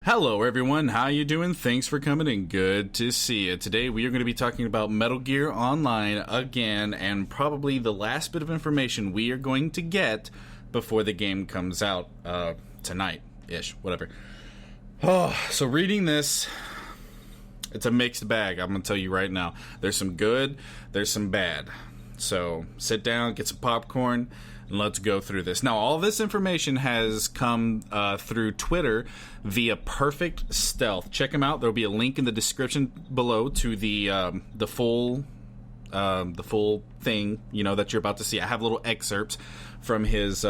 Hello everyone, how you doing? Thanks for coming in. Good to see you. Today we are going to be talking about Metal Gear Online again, and probably the last bit of information we are going to get before the game comes out tonight-ish, whatever. So reading this, it's a mixed bag, I'm going to tell you right now. There's some good, there's some bad. So sit down, get some popcorn, and let's go through this. Now, all this information has come through Twitter via Perfect Stealth. Check him out. There'll be a link in the description below to the full thing, that you're about to see. I have little excerpts from his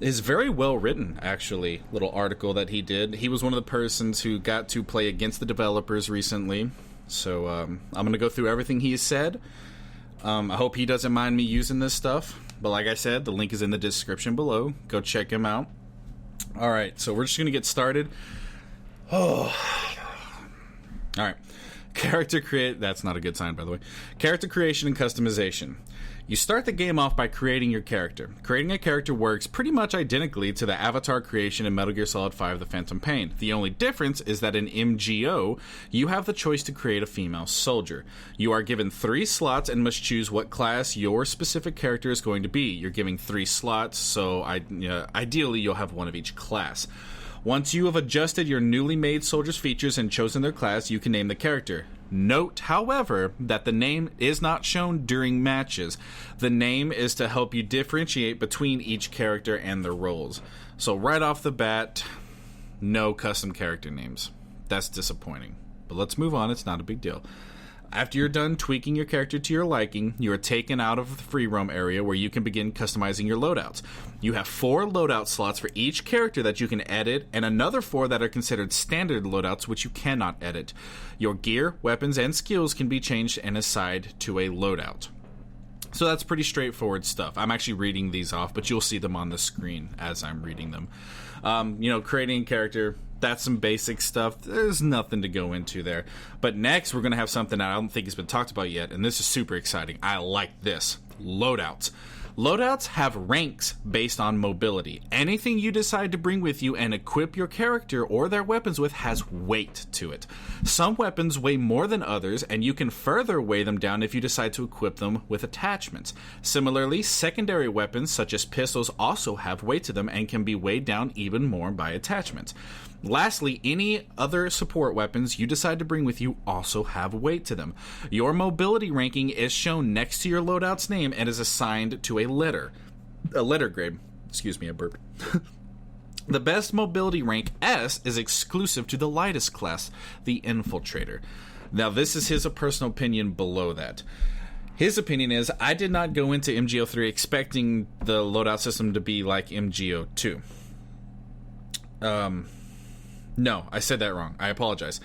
very well written, actually, little article that he did. He was one of the persons who got to play against the developers recently. So I'm going to go through everything he said. I hope he doesn't mind me using this stuff. But like I said, the link is in the description below. Go check him out. Alright, so we're just going to get started. Alright. That's not a good sign, by the way. Character creation and customization. You start the game off by creating your character. Creating a character works pretty much identically to the avatar creation in Metal Gear Solid 5 The Phantom Pain. The only difference is that in MGO, you have the choice to create a female soldier. You are given 3 slots and must choose what class your specific character is going to be. You're giving 3 slots, so ideally you'll have one of each class. Once you have adjusted your newly made soldier's features and chosen their class, you can name the character. Note, however, that the name is not shown during matches. The name is to help you differentiate between each character and their roles. So right off the bat, no custom character names. That's disappointing. But let's move on, it's not a big deal. After you're done tweaking your character to your liking, you are taken out of the free roam area where you can begin customizing your loadouts. You have 4 loadout slots for each character that you can edit, and another 4 that are considered standard loadouts which you cannot edit. Your gear, weapons, and skills can be changed and assigned to a loadout. So that's pretty straightforward stuff. I'm actually reading these off, but you'll see them on the screen as I'm reading them. Creating a character, that's some basic stuff. There's nothing to go into there. But next, we're going to have something that I don't think has been talked about yet, and this is super exciting. I like this. Loadouts. Loadouts have ranks based on mobility. Anything you decide to bring with you and equip your character or their weapons with has weight to it. Some weapons weigh more than others, and you can further weigh them down if you decide to equip them with attachments. Similarly, secondary weapons such as pistols also have weight to them and can be weighed down even more by attachments. Lastly, any other support weapons you decide to bring with you also have weight to them. Your mobility ranking is shown next to your loadout's name and is assigned to a letter grade. Excuse me, I burped. The best mobility rank, S, is exclusive to the lightest class, the Infiltrator. Now, this is his personal opinion below that. His opinion is, I did not go into MGO3 expecting the loadout system to be like MGO2. No, I said that wrong. I apologize.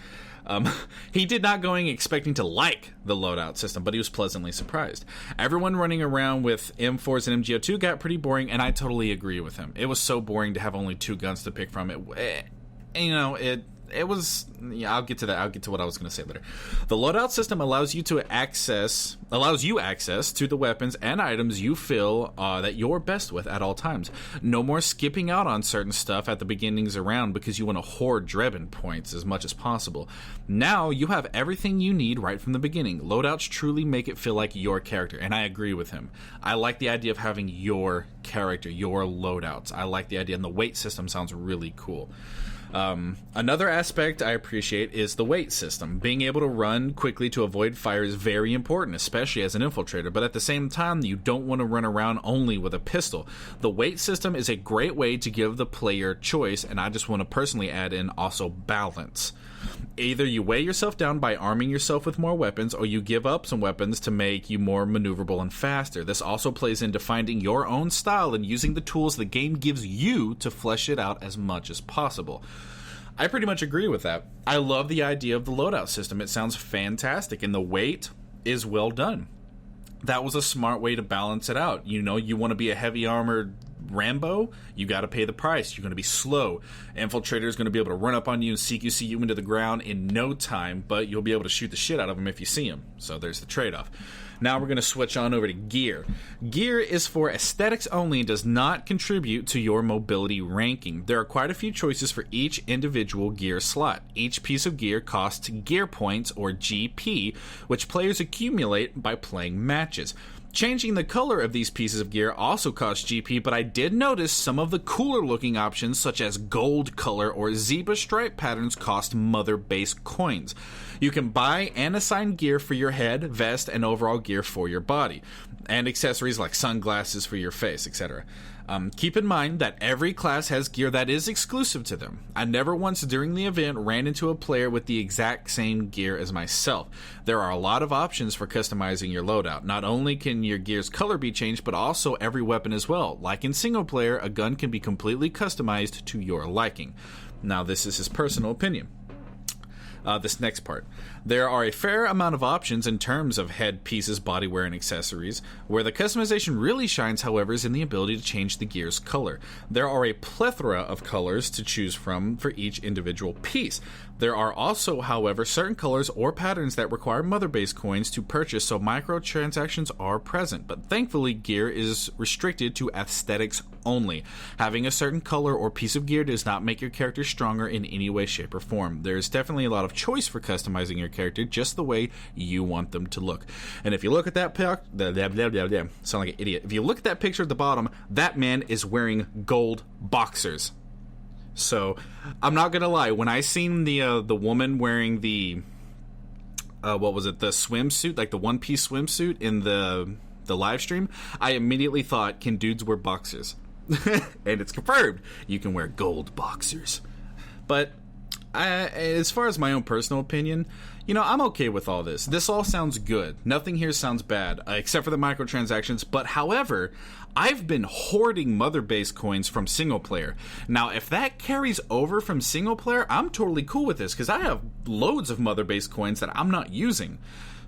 He did not go in expecting to like the loadout system, but he was pleasantly surprised. Everyone running around with M4s and MGO2 got pretty boring, and I totally agree with him. It was so boring to have only 2 guns to pick from. It was... Yeah, I'll get to that. I'll get to what I was going to say later. The loadout system allows you access to the weapons and items you feel that you're best with at all times. No more skipping out on certain stuff at the beginnings around because you want to hoard Drebin points as much as possible. Now you have everything you need right from the beginning. Loadouts truly make it feel like your character, and I agree with him. I like the idea of having your character, your loadouts. I like the idea, and the weight system sounds really cool. Another aspect I appreciate is the weight system. Being able to run quickly to avoid fire is very important, especially as an infiltrator, but at the same time, you don't want to run around only with a pistol. The weight system is a great way to give the player choice, and I just want to personally add in also balance. Either you weigh yourself down by arming yourself with more weapons, or you give up some weapons to make you more maneuverable and faster. This also plays into finding your own style and using the tools the game gives you to flesh it out as much as possible. I pretty much agree with that. I love the idea of the loadout system. It sounds fantastic, and the weight is well done. That was a smart way to balance it out. You want to be a heavy armored Rambo, you got to pay the price. You're going to be slow. Infiltrator is going to be able to run up on you and CQC you into the ground in no time, but you'll be able to shoot the shit out of him if you see him. So there's the trade-off. Now we're going to switch on over to gear. Gear is for aesthetics only and does not contribute to your mobility ranking. There are quite a few choices for each individual gear slot. Each piece of gear costs gear points, or GP, which players accumulate by playing matches. Changing the color of these pieces of gear also costs GP, but I did notice some of the cooler looking options, such as gold color or zebra stripe patterns, cost mother base coins. You can buy and assign gear for your head, vest, and overall gear for your body, and accessories like sunglasses for your face, etc. Keep in mind that every class has gear that is exclusive to them. I never once during the event ran into a player with the exact same gear as myself. There are a lot of options for customizing your loadout. Not only can your gear's color be changed, but also every weapon as well. Like in single player, a gun can be completely customized to your liking. Now, this is his personal opinion. This next part. There are a fair amount of options in terms of head pieces, bodywear, and accessories. Where the customization really shines, however, is in the ability to change the gear's color. There are a plethora of colors to choose from for each individual piece. There are also, however, certain colors or patterns that require mother base coins to purchase, so microtransactions are present. But thankfully, gear is restricted to aesthetics only. Having a certain color or piece of gear does not make your character stronger in any way, shape, or form. There is definitely a lot of choice for customizing your character just the way you want them to look. And if you look at that sound like an idiot. If you look at that picture at the bottom, that man is wearing gold boxers. So, I'm not gonna lie, when I seen the woman wearing the what was it, the swimsuit, like the one-piece swimsuit in the live stream, I immediately thought, can dudes wear boxers? And it's confirmed, you can wear gold boxers. But as far as my own personal opinion, I'm okay with all this. This all sounds good. Nothing here sounds bad, except for the microtransactions. But however, I've been hoarding mother base coins from single player. Now, if that carries over from single player, I'm totally cool with this, because I have loads of mother base coins that I'm not using.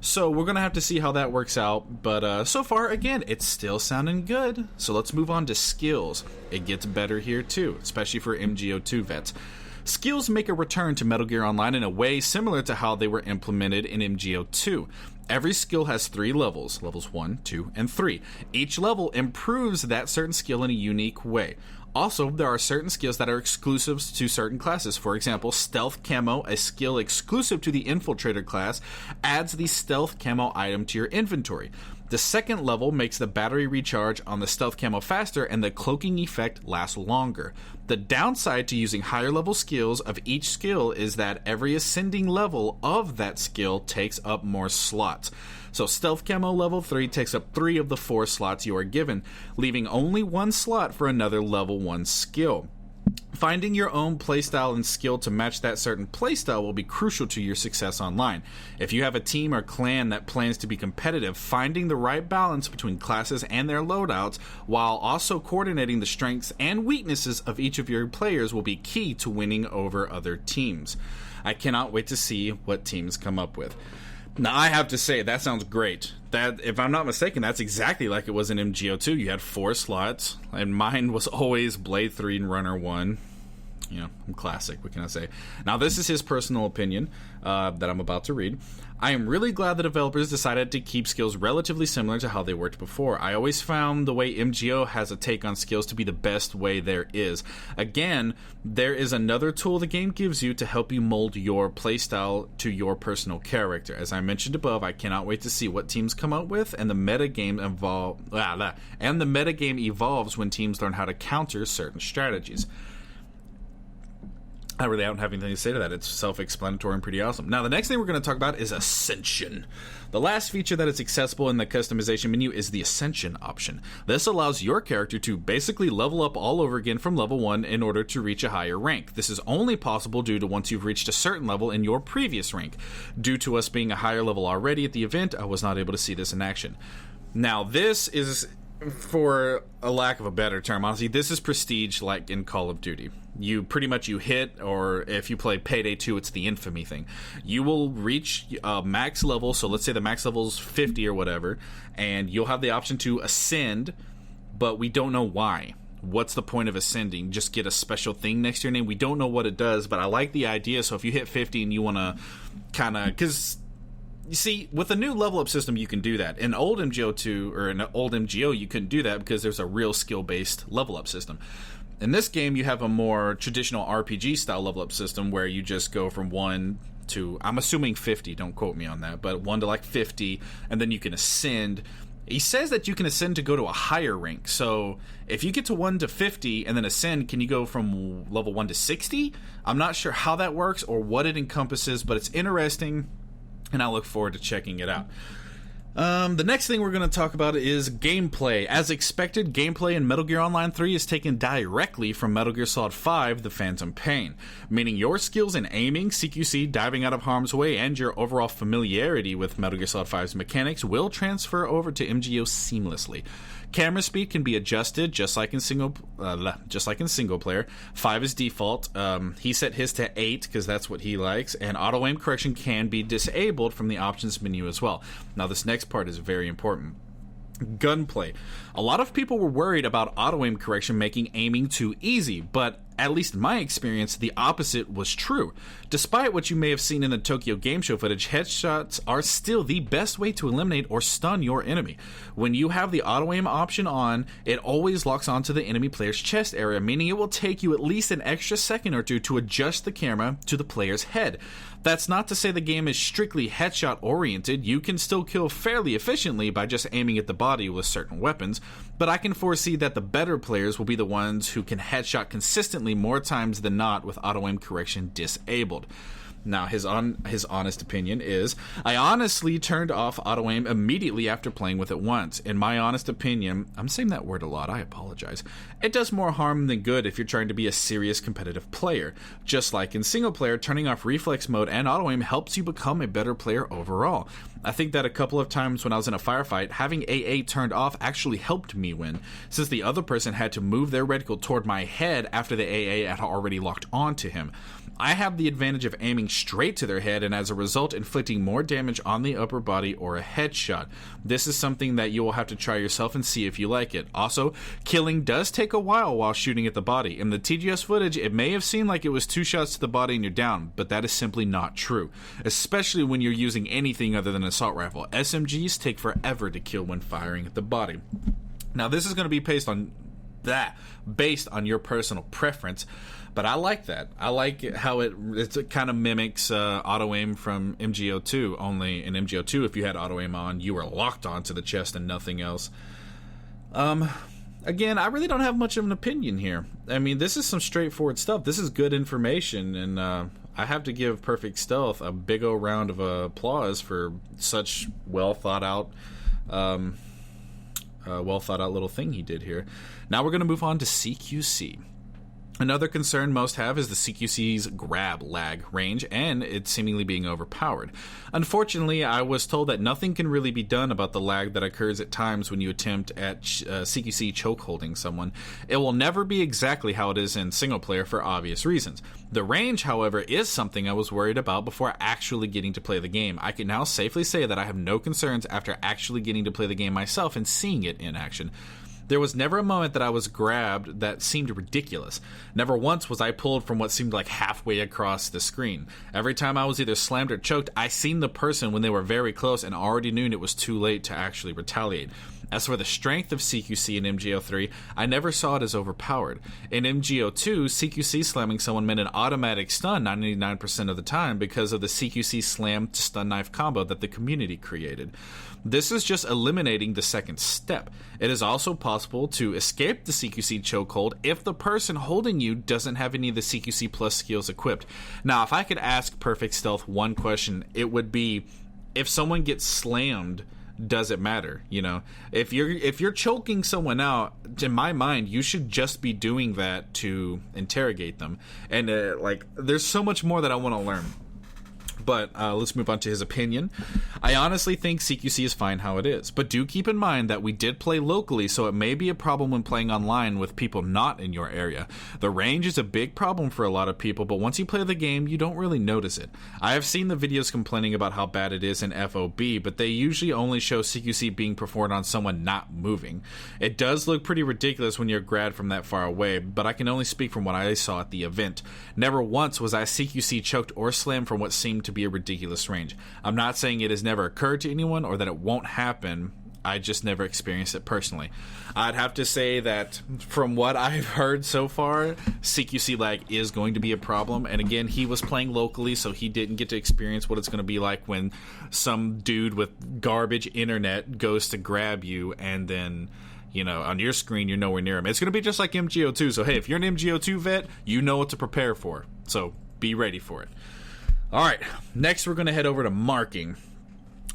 So we're going to have to see how that works out. But so far, again, it's still sounding good. So let's move on to skills. It gets better here too, especially for MGO2 vets. Skills make a return to Metal Gear Online in a way similar to how they were implemented in MGO2. Every skill has 3 levels, levels 1, 2, and 3. Each level improves that certain skill in a unique way. Also, there are certain skills that are exclusive to certain classes. For example, Stealth Camo, a skill exclusive to the Infiltrator class, adds the Stealth Camo item to your inventory. The second level makes the battery recharge on the Stealth Camo faster, and the cloaking effect lasts longer. The downside to using higher level skills of each skill is that every ascending level of that skill takes up more slots. So Stealth Camo level 3 takes up 3 of the 4 slots you are given, leaving only 1 slot for another level 1 skill. Finding your own playstyle and skill to match that certain playstyle will be crucial to your success online. If you have a team or clan that plans to be competitive, finding the right balance between classes and their loadouts, while also coordinating the strengths and weaknesses of each of your players, will be key to winning over other teams. I cannot wait to see what teams come up with. Now, I have to say, that sounds great. That, if I'm not mistaken, that's exactly like it was in MGO2. You had 4 slots, and mine was always Blade 3 and Runner 1. I'm classic, what can I say? Now, this is his personal opinion that I'm about to read. I am really glad the developers decided to keep skills relatively similar to how they worked before. I always found the way MGO has a take on skills to be the best way there is. Again, there is another tool the game gives you to help you mold your playstyle to your personal character. As I mentioned above, I cannot wait to see what teams come up with, and the metagame evolves when teams learn how to counter certain strategies. I really don't have anything to say to that. It's self-explanatory and pretty awesome. Now, the next thing we're going to talk about is Ascension. The last feature that is accessible in the customization menu is the Ascension option. This allows your character to basically level up all over again from level 1 in order to reach a higher rank. This is only possible due to once you've reached a certain level in your previous rank. Due to us being a higher level already at the event, I was not able to see this in action. Now, this is, for a lack of a better term, honestly, this is prestige like in Call of Duty. You pretty much hit, or if you play Payday 2, it's the infamy thing. You will reach max level, so let's say the max level is 50 or whatever, and you'll have the option to ascend, but we don't know why. what's the point of ascending? Just get a special thing next to your name? We don't know what it does, but I like the idea. So if you hit 50 and you want to kind of, because you see, with a new level up system, you can do that. In old MGO2 or in old MGO, you couldn't do that because there's a real skill based level up system. In this game, you have a more traditional RPG style level up system where you just go from 1 to, I'm assuming 50, don't quote me on that, but 1 to like 50, and then you can ascend. He says that you can ascend to go to a higher rank. So if you get to 1 to 50 and then ascend, can you go from level 1 to 60? I'm not sure how that works or what it encompasses, but it's interesting, and I look forward to checking it out. The next thing we're going to talk about is gameplay. As expected, gameplay in Metal Gear Online 3 is taken directly from Metal Gear Solid 5, The Phantom Pain, meaning your skills in aiming, CQC, diving out of harm's way, and your overall familiarity with Metal Gear Solid 5's mechanics will transfer over to MGO seamlessly. Camera speed can be adjusted just like in single player. 5 is default. He set his to 8 because that's what he likes, and auto aim correction can be disabled from the options menu as well. Now this next part is very important. Gunplay. A lot of people were worried about auto aim correction making aiming too easy, but at least in my experience, the opposite was true. Despite what you may have seen in the Tokyo Game Show footage, headshots are still the best way to eliminate or stun your enemy. When you have the auto aim option on, it always locks onto the enemy player's chest area, meaning it will take you at least an extra second or two to adjust the camera to the player's head. That's not to say the game is strictly headshot oriented. You can still kill fairly efficiently by just aiming at the body with certain weapons, but I can foresee that the better players will be the ones who can headshot consistently more times than not with auto aim correction disabled. Now, his honest opinion is, I honestly turned off auto aim immediately after playing with it once. In my honest opinion, I'm saying that word a lot, I apologize. It does more harm than good if you're trying to be a serious competitive player. Just like in single player, turning off reflex mode and auto aim helps you become a better player overall. I think that a couple of times when I was in a firefight, having AA turned off actually helped me win, since the other person had to move their reticle toward my head after the AA had already locked onto him. I have the advantage of aiming straight to their head and as a result inflicting more damage on the upper body or a headshot. This is something that you will have to try yourself and see if you like it. Also, killing does take a while shooting at the body. In the TGS footage, it may have seemed like it was 2 shots to the body and you're down, but that is simply not true, especially when you're using anything other than an assault rifle. SMGs take forever to kill when firing at the body. Now, this is going to be based on your personal preference, but I like that. I like how it kind of mimics auto aim from MGO2. Only in MGO2, if you had auto aim on, you were locked onto the chest and nothing else. Again, I really don't have much of an opinion here. I mean, this is some straightforward stuff. This is good information, and I have to give Perfect Stealth a big old round of applause for such well thought out little thing he did here. Now we're going to move on to CQC. Another concern most have is the CQC's grab lag range and it seemingly being overpowered. Unfortunately, I was told that nothing can really be done about the lag that occurs at times when you attempt at CQC chokeholding someone. It will never be exactly how it is in single player for obvious reasons. The range, however, is something I was worried about before actually getting to play the game. I can now safely say that I have no concerns after actually getting to play the game myself and seeing it in action. There was never a moment that I was grabbed that seemed ridiculous. Never once was I pulled from what seemed like halfway across the screen. Every time I was either slammed or choked, I seen the person when they were very close and already knew it was too late to actually retaliate. As for the strength of CQC in MGO3, I never saw it as overpowered. In MGO2, CQC slamming someone meant an automatic stun 99% of the time because of the CQC slam to stun knife combo that the community created. This is just eliminating the second step. It is also possible to escape the CQC chokehold if the person holding you doesn't have any of the CQC plus skills equipped. Now, if I could ask Perfect Stealth one question, it would be, if someone gets slammed, does it matter? You know, if you're choking someone out, in my mind, you should just be doing that to interrogate them. And there's so much more that I want to learn. But let's move on to his opinion. I honestly think CQC is fine how it is, but do keep in mind that we did play locally, so it may be a problem when playing online with people not in your area. The range is a big problem for a lot of people, but once you play the game, you don't really notice it. I have seen the videos complaining about how bad it is in FOB, but they usually only show CQC being performed on someone not moving. It does look pretty ridiculous when you're grabbed from that far away, but I can only speak from what I saw at the event. Never once was I CQC choked or slammed from what seemed to be a ridiculous range. I'm not saying it has never occurred to anyone or that it won't happen. I just never experienced it personally. I'd have to say that from what I've heard so far, CQC lag is going to be a problem. And again, he was playing locally, so he didn't get to experience what it's going to be like when some dude with garbage internet goes to grab you and then, you know, on your screen, you're nowhere near him. It's going to be just like MGO2. So, hey, if you're an MGO2 vet, you know what to prepare for. So, be ready for it. All right, next we're going to head over to marking.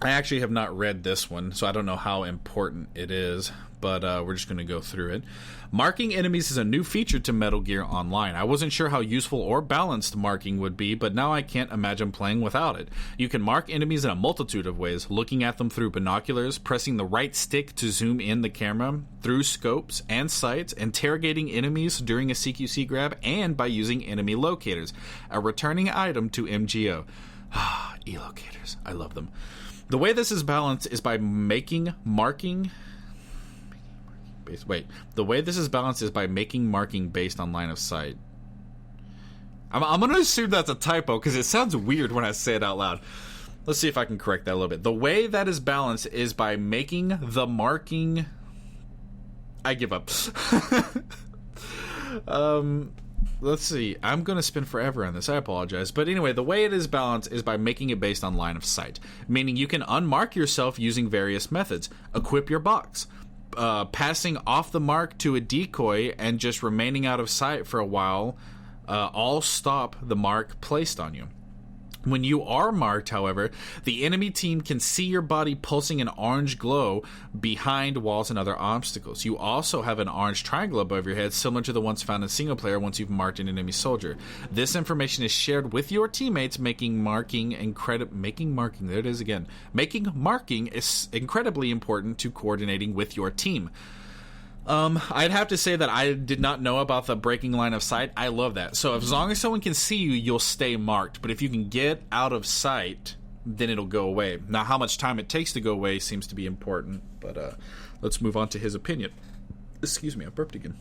I actually have not read this one, so I don't know how important it is, but we're just going to go through it. Marking enemies is a new feature to Metal Gear Online. I wasn't sure how useful or balanced marking would be, but now I can't imagine playing without it. You can mark enemies in a multitude of ways, looking at them through binoculars, pressing the right stick to zoom in the camera, through scopes and sights, interrogating enemies during a CQC grab, and by using enemy locators, a returning item to MGO. E-locators, I love them. The way this is balanced is by making marking based on line of sight. I'm going to assume that's a typo because it sounds weird when I say it out loud. Let's see if I can correct that a little bit. The way that is balanced is by making the marking... I give up. Let's see. I'm going to spin forever on this. I apologize. But anyway, the way it is balanced is by making it based on line of sight, meaning you can unmark yourself using various methods. Equip your box, passing off the mark to a decoy, and just remaining out of sight for a while, all stop the mark placed on you. When you are marked, however, the enemy team can see your body pulsing an orange glow behind walls and other obstacles. You also have an orange triangle above your head, similar to the ones found in single player once you've marked an enemy soldier. This information is shared with your teammates, making marking is incredibly important to coordinating with your team. I'd have to say that I did not know about the breaking line of sight. I love that. So as long as someone can see you, you'll stay marked. But if you can get out of sight, then it'll go away. Now, how much time it takes to go away seems to be important. But let's move on to his opinion. Excuse me, I burped again.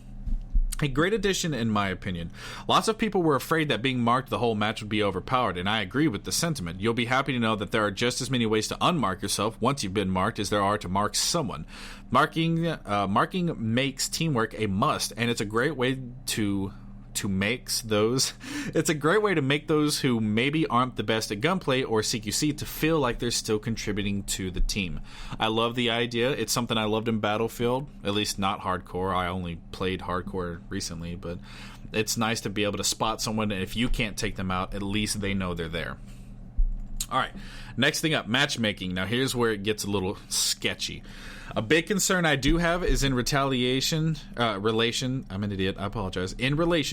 A great addition, in my opinion. Lots of people were afraid that being marked the whole match would be overpowered, and I agree with the sentiment. You'll be happy to know that there are just as many ways to unmark yourself once you've been marked as there are to mark someone. Marking makes teamwork a must, and it's a great way to make those who maybe aren't the best at gunplay or CQC to feel like they're still contributing to the team. I love the idea. It's something I loved in Battlefield, at least not hardcore. I only played hardcore recently, but it's nice to be able to spot someone, and if you can't take them out, at least they know they're there. All right, next thing up, matchmaking. Now here's where it gets a little sketchy. A big concern I do have is in relation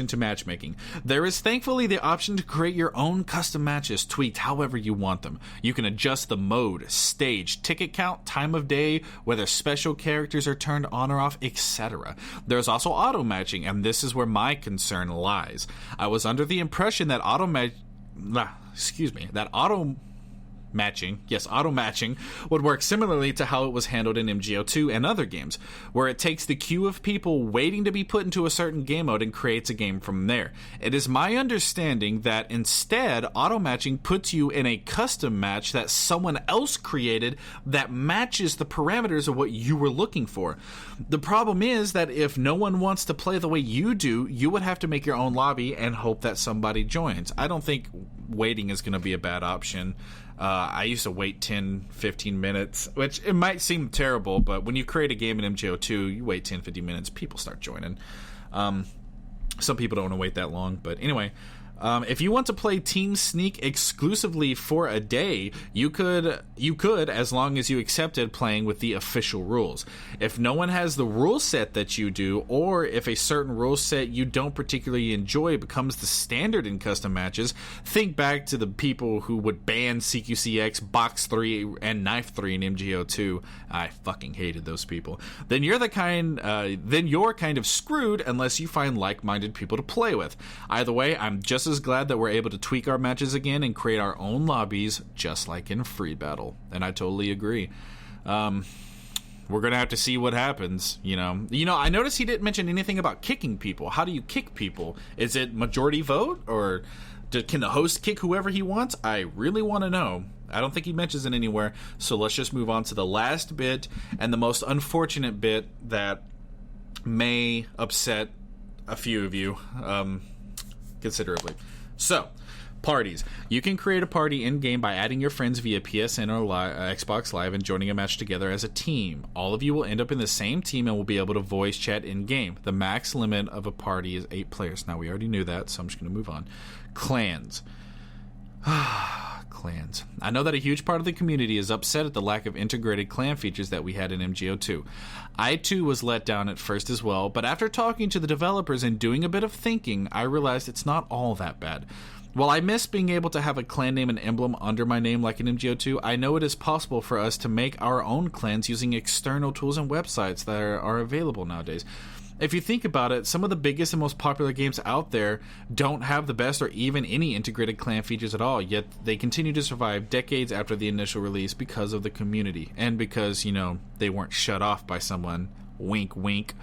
to matchmaking. There is thankfully the option to create your own custom matches, tweaked however you want them. You can adjust the mode, stage, ticket count, time of day, whether special characters are turned on or off, etc. There's also auto matching, and this is where my concern lies. I was under the impression that auto matching would work similarly to how it was handled in MGO2 and other games, where it takes the queue of people waiting to be put into a certain game mode and creates a game from there. It is my understanding that instead, auto matching puts you in a custom match that someone else created that matches the parameters of what you were looking for. The problem is that if no one wants to play the way you do, you would have to make your own lobby and hope that somebody joins. I don't think waiting is going to be a bad option. I used to wait 10, 15 minutes, which it might seem terrible, but when you create a game in MGO2, you wait 10, 15 minutes, people start joining. Some people don't want to wait that long, but anyway, If you want to play Team Sneak exclusively for a day, you could, as long as you accepted playing with the official rules. If no one has the rule set that you do, or if a certain rule set you don't particularly enjoy becomes the standard in custom matches, think back to the people who would ban CQCX, Box 3, and Knife 3 in MGO2. I fucking hated those people. Then you're kind of screwed unless you find like-minded people to play with. Either way, I'm just as glad that we're able to tweak our matches again and create our own lobbies, just like in Free Battle. And I totally agree. We're gonna have to see what happens. You know, I noticed he didn't mention anything about kicking people. How do you kick people? Is it majority vote, or can the host kick whoever he wants? I really want to know. I don't think he mentions it anywhere. So let's just move on to the last bit, and the most unfortunate bit that may upset a few of you considerably. So, parties. You can create a party in-game by adding your friends via PSN or Xbox Live and joining a match together as a team. All of you will end up in the same team and will be able to voice chat in-game. The max limit of a party is 8 players. Now, we already knew that, so I'm just going to move on. Clans. Clans. I know that a huge part of the community is upset at the lack of integrated clan features that we had in MGO2. I too was let down at first as well, but after talking to the developers and doing a bit of thinking, I realized it's not all that bad. While I miss being able to have a clan name and emblem under my name like in MGO2, I know it is possible for us to make our own clans using external tools and websites that are available nowadays. If you think about it, some of the biggest and most popular games out there don't have the best or even any integrated clan features at all, yet they continue to survive decades after the initial release because of the community, and because, they weren't shut off by someone. Wink, wink.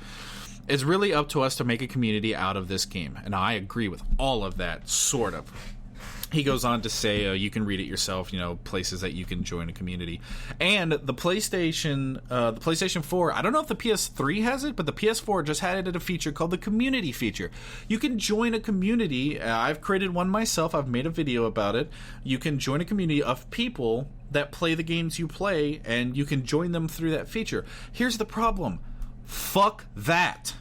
It's really up to us to make a community out of this game, and I agree with all of that, sort of. He goes on to say, you can read it yourself, places that you can join a community. And the PlayStation 4, I don't know if the PS3 has it, but the PS4 just had a feature called the community feature. You can join a community. I've created one myself. I've made a video about it. You can join a community of people that play the games you play, and you can join them through that feature. Here's the problem. Fuck that.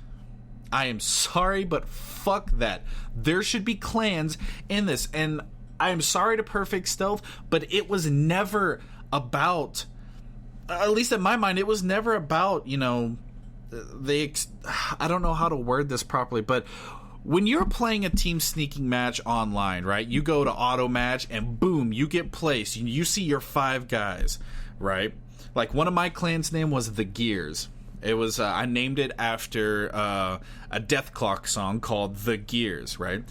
I am sorry, but fuck that. There should be clans in this, and I am sorry to Perfect Stealth, but it was never about, at least in my mind, it was never about, I don't know how to word this properly, but when you're playing a team sneaking match online, right, you go to auto match and boom, you get placed. You see your 5 guys, right? Like, one of my clan's name was The Gears. It was, I named it after a Death Clock song called The Gears, right?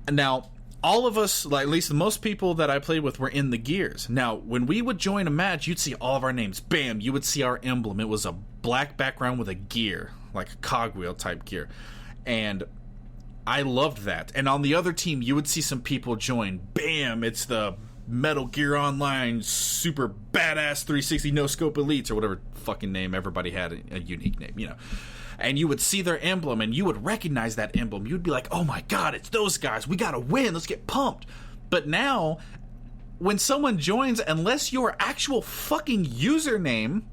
Now, all of us, like at least most people that I played with, were in the Gears. Now, when we would join a match, you'd see all of our names. Bam, you would see our emblem. It was a black background with a gear, like a cogwheel type gear. And I loved that. And on the other team, you would see some people join. Bam, it's the Metal Gear Online super badass 360 no scope elites, or whatever fucking name. Everybody had a unique name, and you would see their emblem and you would recognize that emblem. You'd be like, oh my god, it's those guys, we gotta win, let's get pumped. But now, when someone joins, unless your actual fucking username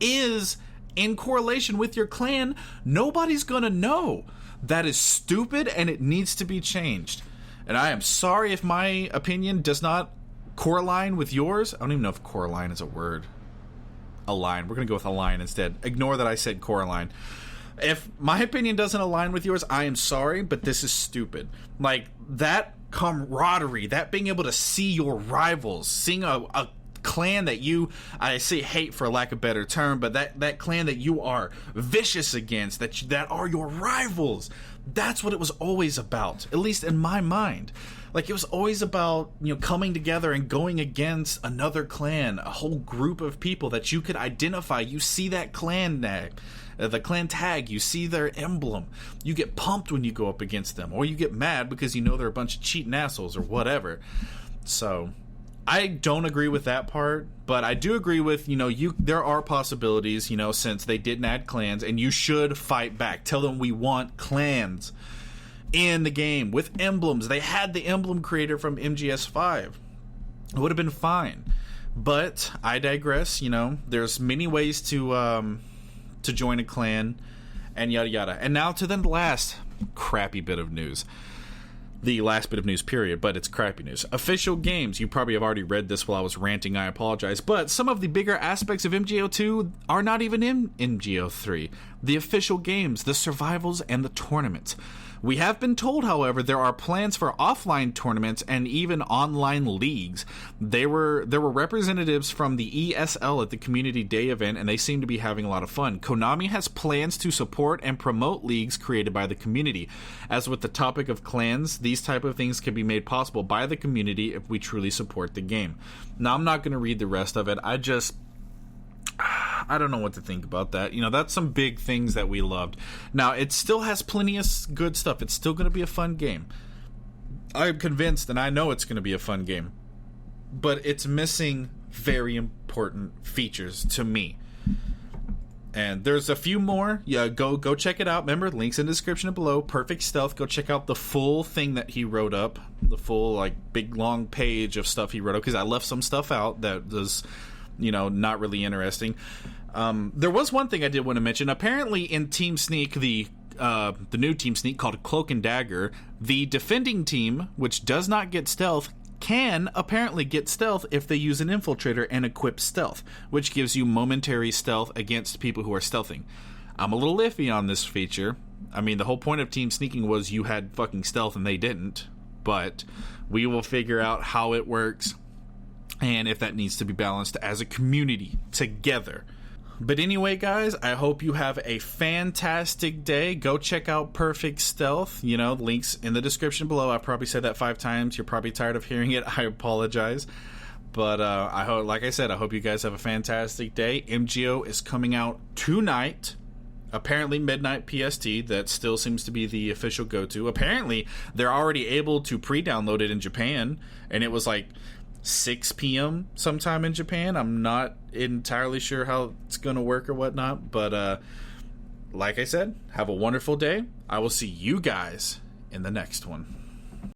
is in correlation with your clan, nobody's gonna know. That is stupid, and it needs to be changed. And I am sorry if my opinion does not correlate with yours. I don't even know if correlate is a word. Align. We're going to go with align instead. Ignore that I said correlate. If my opinion doesn't align with yours, I am sorry, but this is stupid. Like, that camaraderie, that being able to see your rivals, seeing a clan that you, I say hate for lack of a better term, but that clan that you are vicious against, that are your rivals, that's what it was always about, at least in my mind. Like, it was always about, coming together and going against another clan, a whole group of people that you could identify. You see that clan tag, the clan tag, you see their emblem. You get pumped when you go up against them, or you get mad because they're a bunch of cheating assholes or whatever. So, I don't agree with that part, but I do agree with, there are possibilities, since they didn't add clans, and you should fight back. Tell them we want clans in the game with emblems. They had the emblem creator from MGS5. It would have been fine. But I digress, there's many ways to join a clan and yada yada. And now to the last crappy bit of news. the last bit of news, period, but it's crappy news. Official games. You probably have already read this while I was ranting. I apologize. But some of the bigger aspects of MGO2 are not even in MGO3. The official games, the survivals, and the tournaments. We have been told, however, there are plans for offline tournaments and even online leagues. There were representatives from the ESL at the Community Day event, and they seem to be having a lot of fun. Konami has plans to support and promote leagues created by the community. As with the topic of clans, these type of things can be made possible by the community if we truly support the game. Now, I'm not going to read the rest of it. I don't know what to think about that. You know, that's some big things that we loved. Now, it still has plenty of good stuff. It's still going to be a fun game. I'm convinced, and I know it's going to be a fun game. But it's missing very important features to me. And there's a few more. Yeah, go check it out. Remember, links in the description below. Perfect Stealth. Go check out the full thing that he wrote up. The full, like, big, long page of stuff he wrote up. Because I left some stuff out that was, you know, not really interesting. There was one thing I did want to mention. Apparently in Team Sneak, the new Team Sneak called Cloak and Dagger, the defending team, which does not get stealth, can apparently get stealth if they use an infiltrator and equip stealth, which gives you momentary stealth against people who are stealthing. I'm a little iffy on this feature. I mean, the whole point of Team Sneaking was you had fucking stealth and they didn't, but we will figure out how it works and if that needs to be balanced as a community together. But anyway, guys, I hope you have a fantastic day. Go check out Perfect Stealth. You know, links in the description below. I've probably said that 5 times. You're probably tired of hearing it. I apologize. But I hope, like I said, I hope you guys have a fantastic day. MGO is coming out tonight. Apparently midnight PST. That still seems to be the official go-to. Apparently, they're already able to pre-download it in Japan. And it was like 6 p.m. sometime in Japan. I'm not entirely sure how it's going to work or whatnot, but like I said, have a wonderful day. I will see you guys in the next one.